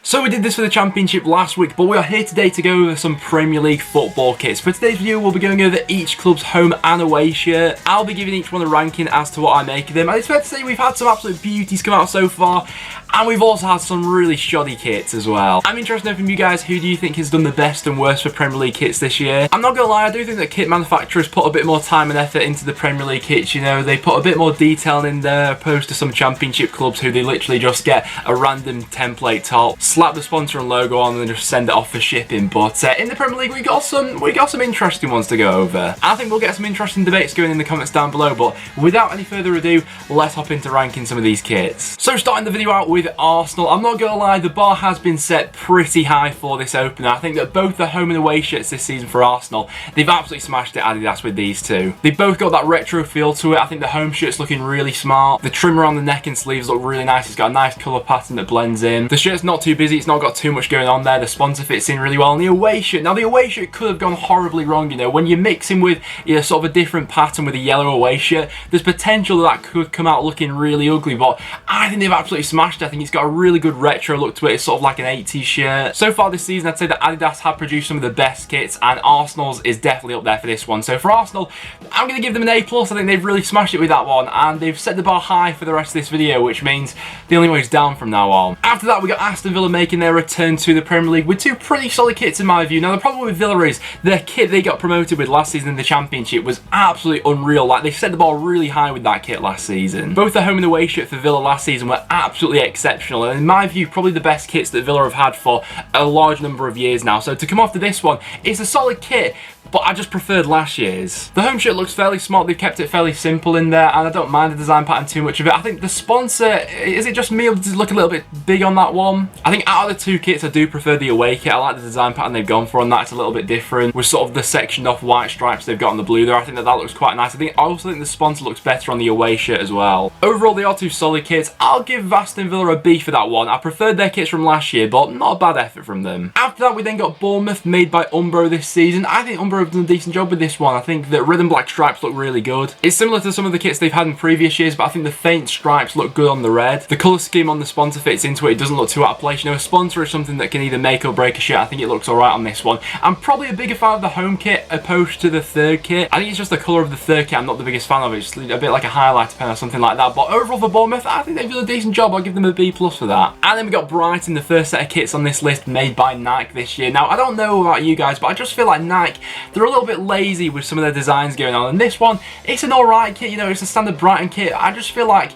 So we did this for the Championship last week, but we are here today to go over some Premier League football kits. For today's video, we'll be going over each club's home and away shirt. I'll be giving each one a ranking as to what I make of them. And it's fair to say we've had some absolute beauties come out so far, and we've also had some really shoddy kits as well. I'm interested to know from you guys, who do you think has done the best and worst for Premier League kits this year? I'm not gonna lie, I do think that kit manufacturers put a bit more time and effort into the Premier League kits, you know, they put a bit more detail in there, opposed to some Championship clubs who they literally just get a random template top, slap the sponsor and logo on and then just send it off for shipping. But in the Premier League we got some interesting ones to go over. I think we'll get some interesting debates going in the comments down below, but without any further ado, let's hop into ranking some of these kits. So starting the video out with Arsenal, I'm not gonna lie, the bar has been set pretty high for this opener. I think that both the home and away shirts this season for Arsenal, they've absolutely smashed it Adidas with these two. They've both got that retro feel to it. I think the home shirt's looking really smart. The trim around the neck and sleeves look really nice. It's got a nice colour pattern that blends in. The shirt's not too busy, it's not got too much going on there. The sponsor fits in really well. And the away shirt, now the away shirt could have gone horribly wrong, you know, when you're mixing with, you know, sort of a different pattern with a yellow away shirt, there's potential that could come out looking really ugly, but I think they've absolutely smashed it. I think it's got a really good retro look to it. It's sort of like an 80s shirt. So far this season, I'd say that Adidas have produced some of the best kits, and Arsenal's is definitely up there for this one. So for Arsenal, I'm going to give them an A+. I think they've really smashed it with that one, and they've set the bar high for the rest of this video, which means the only way is down from now on. After that, we got Aston Villa making their return to the Premier League with two pretty solid kits in my view. Now the problem with Villa is their kit they got promoted with last season in the Championship was absolutely unreal. Like, they set the bar really high with that kit last season. Both the home and away shirt for Villa last season were absolutely exceptional, and in my view probably the best kits that Villa have had for a large number of years now. So to come off to this one, it's a solid kit, but I just preferred last year's. The home shirt looks fairly smart, they've kept it fairly simple in there, and I don't mind the design pattern too much of it. I think the sponsor, is it just me or does it look a little bit big on that one? I think out of the two kits I do prefer the away kit. I like the design pattern they've gone for on that. It's a little bit different with sort of the sectioned off white stripes they've got on the blue there. I think that looks quite nice. I also think the sponsor looks better on the away shirt as well. Overall they are two solid kits. I'll give Aston Villa a B for that one. I preferred their kits from last year, but not a bad effort from them. After that we then got Bournemouth, made by Umbro this season. I think Umbro have done a decent job with this one. I think the red and black stripes look really good. It's similar to some of the kits they've had in previous years, but I think the faint stripes look good on the red. The colour scheme on the sponsor fits into it. It doesn't look too out of place. You know, a sponsor is something that can either make or break a shirt. I think it looks alright on this one. I'm probably a bigger fan of the home kit opposed to the third kit. I think it's just the colour of the third kit I'm not the biggest fan of. It's just a bit like a highlighter pen or something like that. But overall for Bournemouth, I think they've done a decent job. I'll give them a B+ for that. And then we got Brighton, the first set of kits on this list made by Nike this year. Now, I don't know about you guys, but I just feel like Nike, they're a little bit lazy with some of their designs going on. And this one, it's an alright kit, you know, it's a standard Brighton kit. I just feel like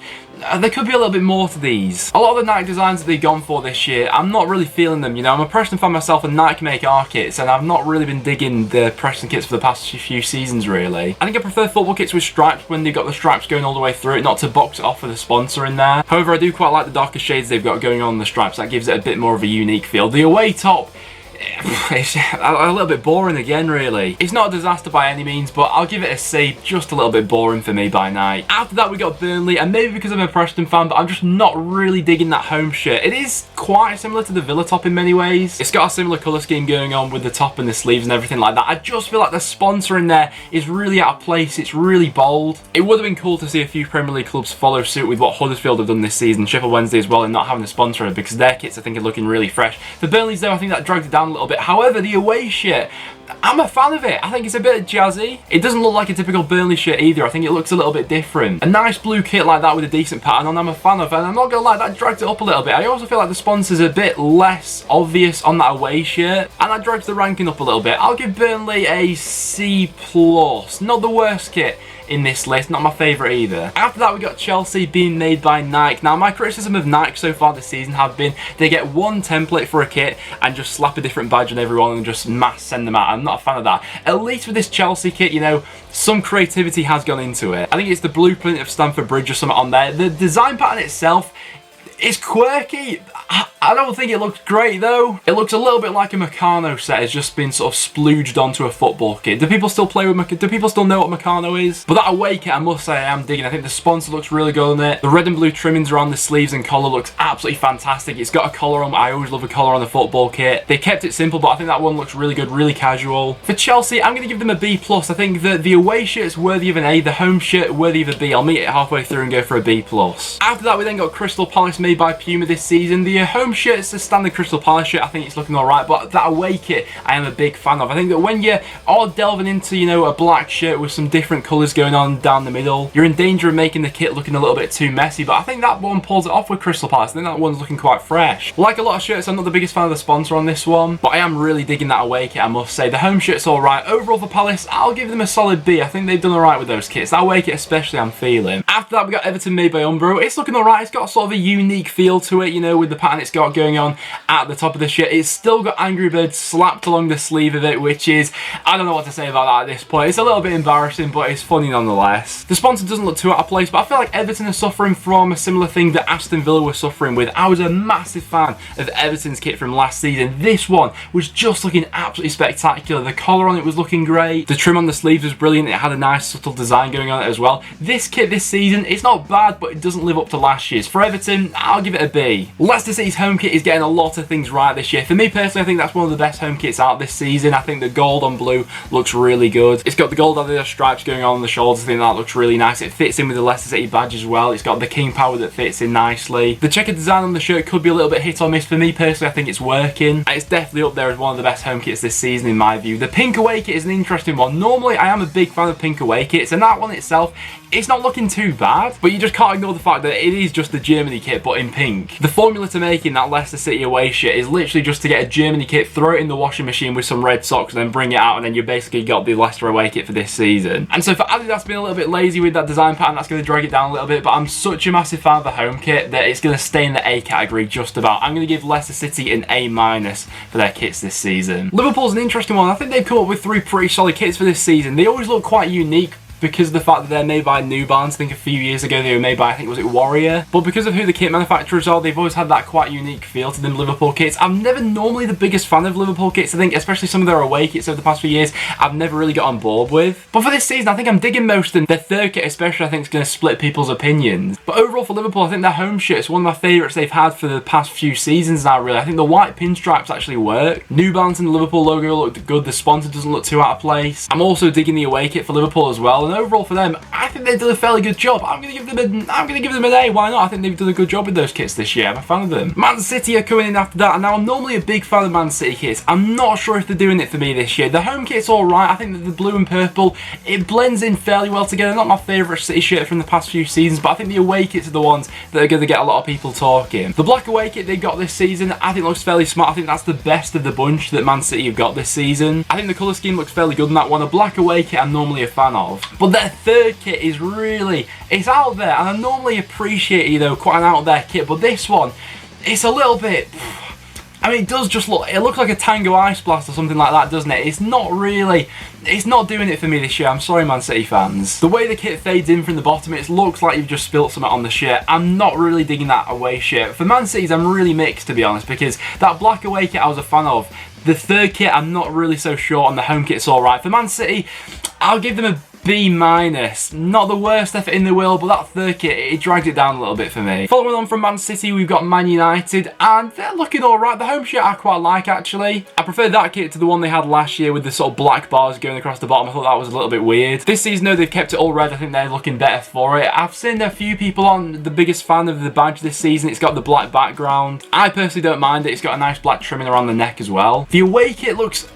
there could be a little bit more to these. A lot of the Nike designs that they've gone for this year, I'm not really feeling them, you know. I'm a Preston fan myself, and Nike make our kits, and I've not really been digging the Preston kits for the past few seasons, really. I think I prefer football kits with stripes when they've got the stripes going all the way through it, not to box it off with a sponsor in there. However, I do quite like the darker shades they've got going on the stripes. That gives it a bit more of a unique feel. The away top, it's a little bit boring again, really. It's not a disaster by any means, but I'll give it a C. Just a little bit boring for me by night. After that we got Burnley, and maybe because I'm a Preston fan, but I'm just not really digging that home shirt. It is quite similar to the Villa top in many ways. It's got a similar colour scheme going on with the top and the sleeves and everything like that. I just feel like the sponsor in there is really out of place. It's really bold. It would have been cool to see a few Premier League clubs follow suit with what Huddersfield have done this season, Sheffield Wednesday as well, and not having a sponsor, because their kits I think are looking really fresh. For Burnley's though, I think that dragged it down a little bit. However, the away shirt, I'm a fan of it. I think it's a bit jazzy. It doesn't look like a typical Burnley shirt either. I think it looks a little bit different. A nice blue kit like that with a decent pattern on, I'm a fan of, and I'm not gonna lie, that dragged it up a little bit. I also feel like the sponsor's a bit less obvious on that away shirt, and that drags the ranking up a little bit. I'll give Burnley a C+. Not the worst kit in this list, not my favourite either. After that we got Chelsea, being made by Nike. Now my criticism of Nike so far this season have been they get one template for a kit and just slap a different badge on everyone and just mass send them out. I'm not a fan of that. At least with this Chelsea kit, you know, some creativity has gone into it. I think it's the blueprint of Stamford Bridge or something on there. The design pattern itself is quirky. I don't think it looks great though. It looks a little bit like a Meccano set has just been sort of splooged onto a football kit. Do people still play with do people still know what Meccano is? But that away kit, I must say, I am digging. I think the sponsor looks really good on it. The red and blue trimmings around the sleeves and collar looks absolutely fantastic. It's got a collar on. I always love a collar on a football kit. They kept it simple, but I think that one looks really good, really casual. For Chelsea, I'm going to give them a B+. I think that the away shirt's worthy of an A, the home shirt worthy of a B. I'll meet it halfway through and go for a B+. After that, we then got Crystal Palace, made by Puma this season. The home shirt's a standard Crystal Palace shirt. I think it's looking alright, but that away kit I am a big fan of. I think that when you're all delving into, you know, a black shirt with some different colours going on down the middle, you're in danger of making the kit looking a little bit too messy, but I think that one pulls it off with Crystal Palace. I think that one's looking quite fresh. Like a lot of shirts, I'm not the biggest fan of the sponsor on this one, but I am really digging that away kit, I must say. The home shirt's alright. Overall for Palace, I'll give them a solid B. I think they've done alright with those kits. That away kit especially I'm feeling. After that we got Everton made by Umbro. It's looking alright. It's got sort of a unique feel to it, you know, with the pattern it's got going on at the top of the shirt. It's still got Angry Birds slapped along the sleeve of it, which is, I don't know what to say about that at this point. It's a little bit embarrassing, but it's funny nonetheless. The sponsor doesn't look too out of place, but I feel like Everton are suffering from a similar thing that Aston Villa were suffering with. I was a massive fan of Everton's kit from last season. This one was just looking absolutely spectacular. The collar on it was looking great. The trim on the sleeves was brilliant. It had a nice subtle design going on it as well. This kit this season, it's not bad, but it doesn't live up to last year's. For Everton, I'll give it a B. Leicester City's home kit is getting a lot of things right this year. For me personally, I think that's one of the best home kits out this season. I think the gold on blue looks really good. It's got the gold Adidas stripes going on the shoulders. I think that looks really nice. It fits in with the Leicester City badge as well. It's got the King Power that fits in nicely. The checkered design on the shirt could be a little bit hit or miss. For me personally, I think it's working. And it's definitely up there as one of the best home kits this season in my view. The pink away kit is an interesting one. Normally, I am a big fan of pink away kits, and that one itself, it's not looking too bad, but you just can't ignore the fact that it is just the Germany kit, but in pink. The formula to making that Leicester City away shirt is literally just to get a Germany kit, throw it in the washing machine with some red socks, and then bring it out, and then you basically got the Leicester away kit for this season. And so for Adidas being a little bit lazy with that design pattern, that's going to drag it down a little bit, but I'm such a massive fan of the home kit that it's going to stay in the A category just about. I'm going to give Leicester City an A- for their kits this season. Liverpool's an interesting one. I think they've come up with 3 pretty solid kits for this season. They always look quite unique because of the fact that they're made by New Balance. I think a few years ago they were made by, I think, was it Warrior? But because of who the kit manufacturers are, they've always had that quite unique feel to them Liverpool kits. I'm never normally the biggest fan of Liverpool kits. I think especially some of their away kits over the past few years, I've never really got on board with. But for this season, I think I'm digging most of them. Their third kit especially, I think, is going to split people's opinions. But overall for Liverpool, I think their home shirt is one of my favourites they've had for the past few seasons now, really. I think the white pinstripes actually work. New Balance and the Liverpool logo look good. The sponsor doesn't look too out of place. I'm also digging the away kit for Liverpool as well. And overall for them, I think they've done a fairly good job. I'm going to give them an A. Why not? I think they've done a good job with those kits this year. I'm a fan of them. Man City are coming in after that, and now I'm normally a big fan of Man City kits. I'm not sure if they're doing it for me this year. The home kit's alright. I think that the blue and purple, it blends in fairly well together. Not my favourite City shirt from the past few seasons, but I think the away kits are the ones that are going to get a lot of people talking. The black away kit they got this season, I think looks fairly smart. I think that's the best of the bunch that Man City have got this season. I think the colour scheme looks fairly good in that one. A black away kit I'm normally a fan of, but their third kit is really, it's out there, and I normally appreciate, you know, quite an out there kit, but this one, it's a little bit, I mean, it does just look, it looks like a Tango Ice Blast or something like that, doesn't it? It's not really, it's not doing it for me this year. I'm sorry, Man City fans. The way the kit fades in from the bottom, it looks like you've just spilt something on the shirt. I'm not really digging that away shirt. For Man City's, I'm really mixed, to be honest, because that black away kit I was a fan of. The third kit, I'm not really so sure on. The home kit's alright. For Man City, I'll give them a B-. Not the worst effort in the world, but that third kit, it dragged it down a little bit for me. Following on from Man City, we've got Man United, and they're looking alright. The home shirt I quite like, actually. I prefer that kit to the one they had last year with the sort of black bars going across the bottom. I thought that was a little bit weird. This season, though, they've kept it all red. I think they're looking better for it. I've seen a few people on the biggest fan of the badge this season. It's got the black background. I personally don't mind it. It's got a nice black trimming around the neck as well. The away kit looks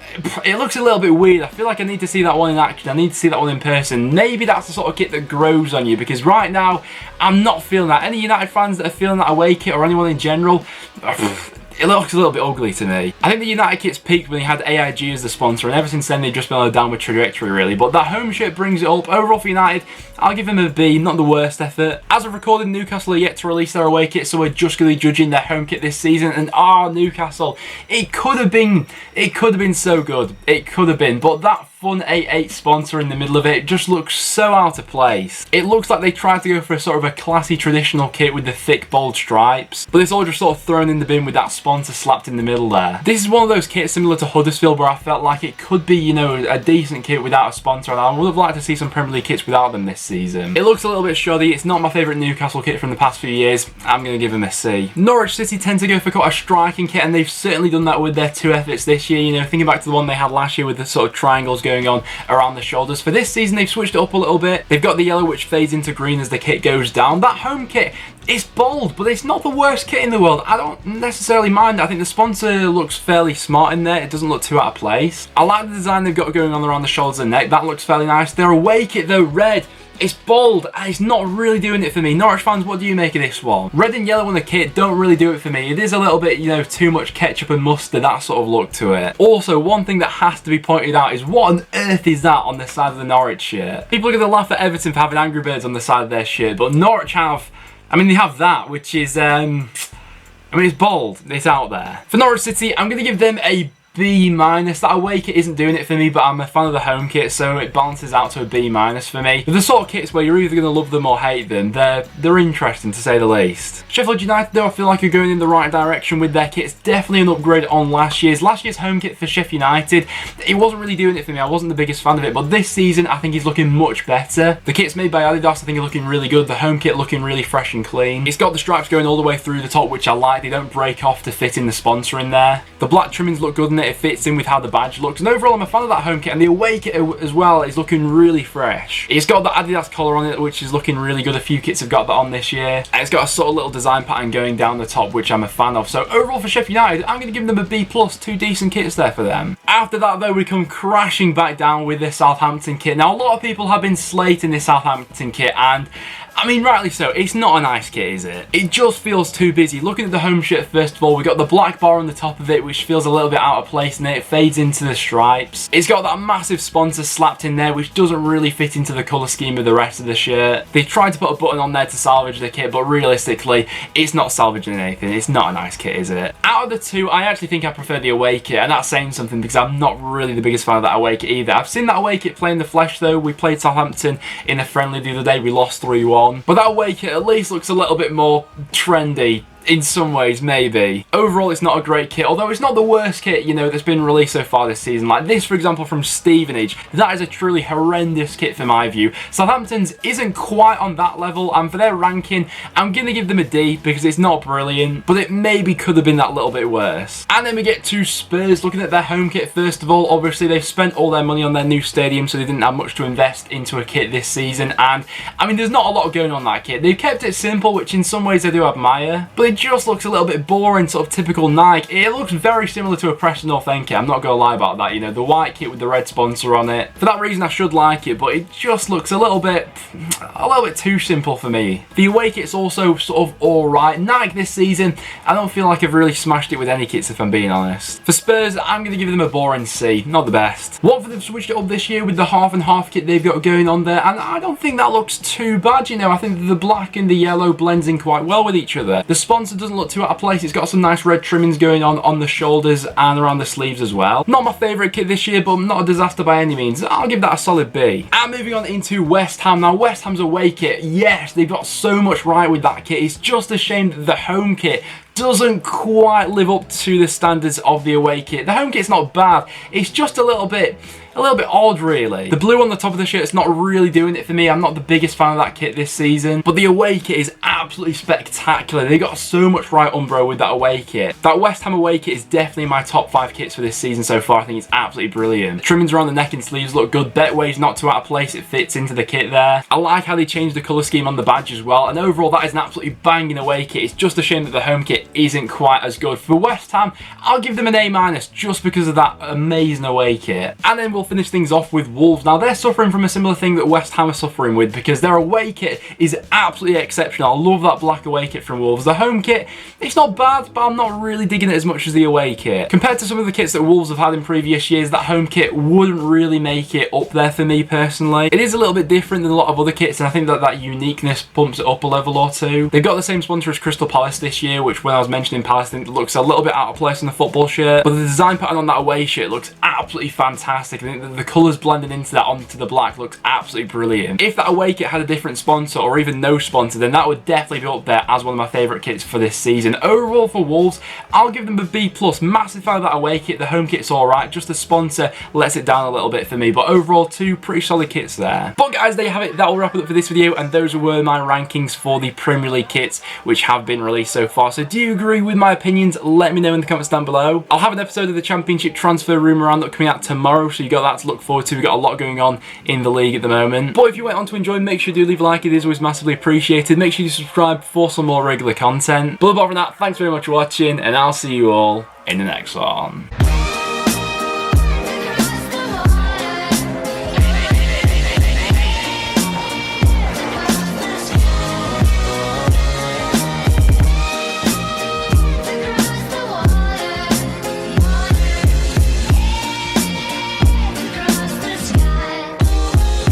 a little bit weird. I feel like I need to see that one in action. I need to see that one in person. Maybe that's the sort of kit that grows on you, because right now I'm not feeling that. Any United fans that are feeling that away kit, or anyone in general, it looks a little bit ugly to me. I think the United kit's peaked when they had AIG as the sponsor, and ever since then they've just been on a downward trajectory, really. But that home shirt brings it up. Overall for United, I'll give them a B, not the worst effort. As of recording, Newcastle are yet to release their away kit, so we're just going to be judging their home kit this season. And Newcastle, it could have been so good. It could have been, but that fun 8-8 sponsor in the middle of it just looks so out of place. It looks like they tried to go for a sort of a classy traditional kit with the thick bold stripes, but it's all just sort of thrown in the bin with that sponsor slapped in the middle there. This is one of those kits similar to Huddersfield where I felt like it could be, you know, a decent kit without a sponsor, and I would have liked to see some Premier League kits without them this season. season. It looks a little bit shoddy. It's not my favourite Newcastle kit from the past few years. I'm going to give them a C. Norwich City tend to go for quite a striking kit, and they've certainly done that with their 2 efforts this year. You know, thinking back to the one they had last year with the sort of triangles going on around the shoulders. For this season, they've switched it up a little bit. They've got the yellow which fades into green as the kit goes down. That home kit, it's bold, but it's not the worst kit in the world. I don't necessarily mind it. I think the sponsor looks fairly smart in there. It doesn't look too out of place. I like the design they've got going on around the shoulders and neck. That looks fairly nice. Their away kit though, red, it's bold and it's not really doing it for me. Norwich fans, what do you make of this one? Red and yellow on the kit don't really do it for me. It is a little bit, you know, too much ketchup and mustard, that sort of look to it. Also, one thing that has to be pointed out is what on earth is that on the side of the Norwich shirt? People are going to laugh at Everton for having Angry Birds on the side of their shirt, but Norwich have, I mean, they have that, which is, I mean, it's bold. It's out there. For Norwich City, I'm going to give them a B-. That away kit isn't doing it for me, but I'm a fan of the home kit, so it balances out to a B- for me. They're the sort of kits where you're either going to love them or hate them. They're interesting, to say the least. Sheffield United, though, I feel like are going in the right direction with their kits. Definitely an upgrade on last year's. Last year's home kit for Sheffield United, it wasn't really doing it for me. I wasn't the biggest fan of it, but this season, I think he's looking much better. The kit's made by Adidas, I think, are looking really good. The home kit looking really fresh and clean. It's got the stripes going all the way through the top, which I like. They don't break off to fit in the sponsor in there. The black trimmings look good in it. It fits in with how the badge looks, and overall I'm a fan of that home kit, and the away kit as well is looking really fresh. It's got the Adidas collar on it, which is looking really good. A few kits have got that on this year, and it's got a sort of little design pattern going down the top, which I'm a fan of. So overall for Sheffield United, I'm going to give them a B+, 2 decent kits there for them. After that though, we come crashing back down with this Southampton kit. Now a lot of people have been slating this Southampton kit, and I mean, rightly so. It's not a nice kit, is it? It just feels too busy. Looking at the home shirt, first of all, we've got the black bar on the top of it, which feels a little bit out of place, and it fades into the stripes. It's got that massive sponsor slapped in there, which doesn't really fit into the colour scheme of the rest of the shirt. They've tried to put a button on there to salvage the kit, but realistically, it's not salvaging anything. It's not a nice kit, is it? Out of the two, I actually think I prefer the away kit, and that's saying something because I'm not really the biggest fan of that away kit either. I've seen that away kit play in the flesh, though. We played Southampton in a friendly the other day. We lost 3-1. But that away kit at least looks a little bit more trendy. In some ways, maybe. Overall, it's not a great kit, although it's not the worst kit, you know, that's been released so far this season. Like this, for example, from Stevenage. That is a truly horrendous kit for my view. Southampton's isn't quite on that level, and for their ranking, I'm going to give them a D because it's not brilliant, but it maybe could have been that little bit worse. And then we get to Spurs, looking at their home kit first of all. Obviously, they've spent all their money on their new stadium, so they didn't have much to invest into a kit this season, and I mean, there's not a lot going on that kit. They've kept it simple, which in some ways I do admire, but it just looks a little bit boring, sort of typical Nike. It looks very similar to a Preston kit, I'm not gonna lie about that, you know, the white kit with the red sponsor on it. For that reason I should like it, but it just looks a little bit too simple for me. The away kit's also sort of alright. Nike this season, I don't feel like I've really smashed it with any kits if I'm being honest. For Spurs, I'm gonna give them a boring C, not the best. Watford have switched it up this year with the half and half kit they've got going on there, and I don't think that looks too bad, you know. I think the black and the yellow blends in quite well with each other. The sponsor doesn't look too out of place. It's got some nice red trimmings going on the shoulders and around the sleeves as well. Not my favourite kit this year, but not a disaster by any means. I'll give that a solid B. And moving on into West Ham. Now, West Ham's away kit, yes, they've got so much right with that kit. It's just a shame that the home kit doesn't quite live up to the standards of the away kit. The home kit's not bad. It's just a little bit odd, really. The blue on the top of the shirt is not really doing it for me. I'm not the biggest fan of that kit this season, but the away kit is absolutely spectacular. They got so much right umbro with that away kit. That West Ham away kit is definitely my top 5 kits for this season so far. I think it's absolutely brilliant. The trimmings around the neck and sleeves look good. Betway's not too out of place. It fits into the kit there. I like how they changed the colour scheme on the badge as well, and overall that is an absolutely banging away kit. It's just a shame that the home kit isn't quite as good. For West Ham, I'll give them an A- just because of that amazing away kit. And then we'll finish things off with Wolves. Now, they're suffering from a similar thing that West Ham are suffering with, because their away kit is absolutely exceptional. I love that black away kit from Wolves. The home kit, it's not bad, but I'm not really digging it as much as the away kit. Compared to some of the kits that Wolves have had in previous years, that home kit wouldn't really make it up there for me personally. It is a little bit different than a lot of other kits, and I think that that uniqueness pumps it up a level or two. They've got the same sponsor as Crystal Palace this year, which when I was mentioning Palace, I think it looks a little bit out of place on the football shirt, but the design pattern on that away shirt looks absolutely absolutely fantastic. I think the colours blending into that onto the black looks absolutely brilliant. If that away kit had a different sponsor or even no sponsor, then that would definitely be up there as one of my favourite kits for this season. Overall for Wolves, I'll give them a B+. Massive fan of that away kit. The home kit's alright, just the sponsor lets it down a little bit for me, but overall 2 pretty solid kits there. But guys, there you have it. That will wrap it up for this video, and those were my rankings for the Premier League kits which have been released so far. So do you agree with my opinions? Let me know in the comments down below. I'll have an episode of the Championship transfer rumour roundup coming out tomorrow, so you got that to look forward to. We've got a lot going on in the league at the moment. But if you went on to enjoy, make sure you do leave a like. It is always massively appreciated. Make sure you subscribe for some more regular content. But apart from that, thanks very much for watching, and I'll see you all in the next one.